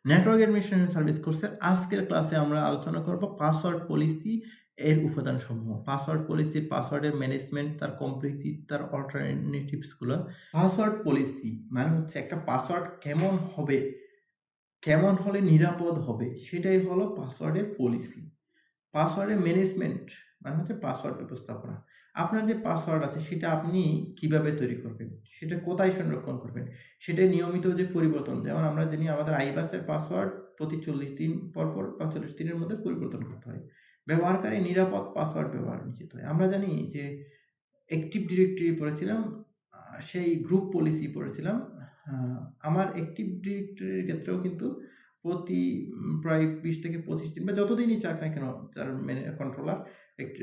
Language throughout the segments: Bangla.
নেটওয়ার্ক অ্যাডমিনিস্ট্রেশন সার্ভিস কোর্সের আজকের ক্লাসে আমরা আলোচনা করব পাসওয়ার্ড পলিসি এর উপাদানসমূহ। পাসওয়ার্ড পলিসি, পাসওয়ার্ডের ম্যানেজমেন্ট, তার কমপ্লেক্সিটি, তার অল্টারনেটিভস গুলা। পাসওয়ার্ড পলিসি মানে হচ্ছে একটা পাসওয়ার্ড কেমন হবে, কেমন হলে নিরাপদ হবে, সেটাই হলো পাসওয়ার্ডের পলিসি। পাসওয়ার্ডের ম্যানেজমেন্ট মানে হচ্ছে পাসওয়ার্ড ব্যবস্থাপনা। আপনার যে পাসওয়ার্ড আছে সেটা আপনি কিভাবে তৈরি করবেন? সেটা কোথায় সংরক্ষণ করবেন? সেটা নিয়মিত যে পরিবর্তন, যেমন আমরা জানি আমাদের আইবাসের পাসওয়ার্ড প্রতি ৪০ দিন পর বা ৪০ দিনের মধ্যে পরিবর্তন করতে হয়। ব্যবহারকারী নিরাপদ পাসওয়ার্ড ব্যবহার নিশ্চিত হয়। আমরা জানি যে অ্যাক্টিভ ডিরেক্টরি পড়েছিলাম, সেই গ্রুপ পলিসি পড়েছিলাম। আ আমার অ্যাক্টিভ ডিরেক্টরির ক্ষেত্রেও কিন্তু প্রতি প্রায় ২০ থেকে ২৫ দিন বা যতদিনই চাক না কেন যার কন্ট্রোলার একটি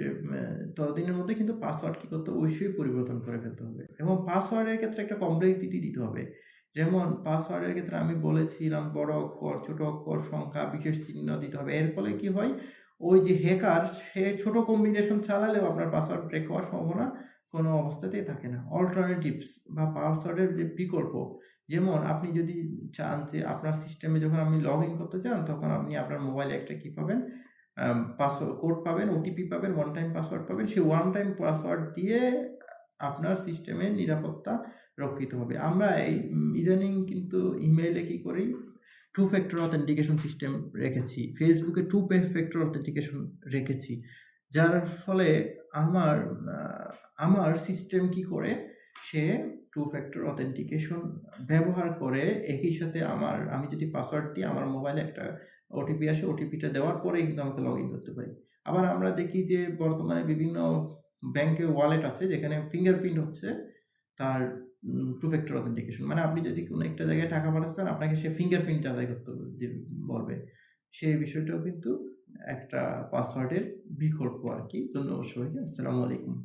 ততদিনের মধ্যে কিন্তু পাসওয়ার্ড কি করতে হবে? অবশ্যই পরিবর্তন করে ফেলতে হবে। এবং পাসওয়ার্ডের ক্ষেত্রে একটা কমপ্লেক্সিটি দিতে হবে। যেমন পাসওয়ার্ডের ক্ষেত্রে আমি বলেছিলাম বড় অক্ষর, ছোট অক্ষর, সংখ্যা, বিশেষ চিহ্ন দিতে হবে। এর ফলে কি হয়? ওই যে হ্যাকার সে ছোট কম্বিনেশন চালালেও আপনার পাসওয়ার্ড ব্রেক হওয়ার সম্ভাবনা কোনো অবস্থাতেই থাকে না। অল্টারনেটিভস বা পাসওয়ার্ডের যে বিকল্প, যেমন আপনি যদি চান যে আপনার সিস্টেমে যখন আপনি লগইন করতে চান, তখন আপনি আপনার মোবাইলে একটা কি পাবেন? কোড পাবেন, ওটিপি পাবেন, ওয়ান টাইম পাসওয়ার্ড পাবেন। সেই ওয়ান টাইম পাসওয়ার্ড দিয়ে আপনার সিস্টেমের নিরাপত্তা রক্ষিত হবে। আমরা এই ইদানিং কিন্তু ইমেইলে কি করি? টু ফ্যাক্টর অথেন্টিকেশন সিস্টেম রেখেছি। ফেসবুকে টু ফ্যাক্টর অথেন্টিকেশন রেখেছি। যার ফলে আমার আ আমার সিস্টেম কি করে? সে টু ফ্যাক্টর অথেন্টিকেশন ব্যবহার করে একই সাথে আমি যদি পাসওয়ার্ড দিই, আমার মোবাইলে একটা ওটিপি আসে, ওটিপিটা দেওয়ার পরেই কিন্তু আমাকে লগইন করতে পারি। আবার আমরা দেখি যে বর্তমানে বিভিন্ন ব্যাংকের ওয়ালেট আছে যেখানে ফিঙ্গারপ্রিন্ট হচ্ছে তার টু ফ্যাক্টর অথেন্টিকেশন। মানে আপনি যদি কোনো একটা জায়গায় টাকা পাঠাতে চান, আপনাকে সে ফিঙ্গারপ্রিন্ট যাচাই করতে বলবে। সেই বিষয়টাও কিন্তু একটা পাসওয়ার্ডের বিকল্প আরকি। ধন্যবাদ সবাইকে। আসসালামু আলাইকুম।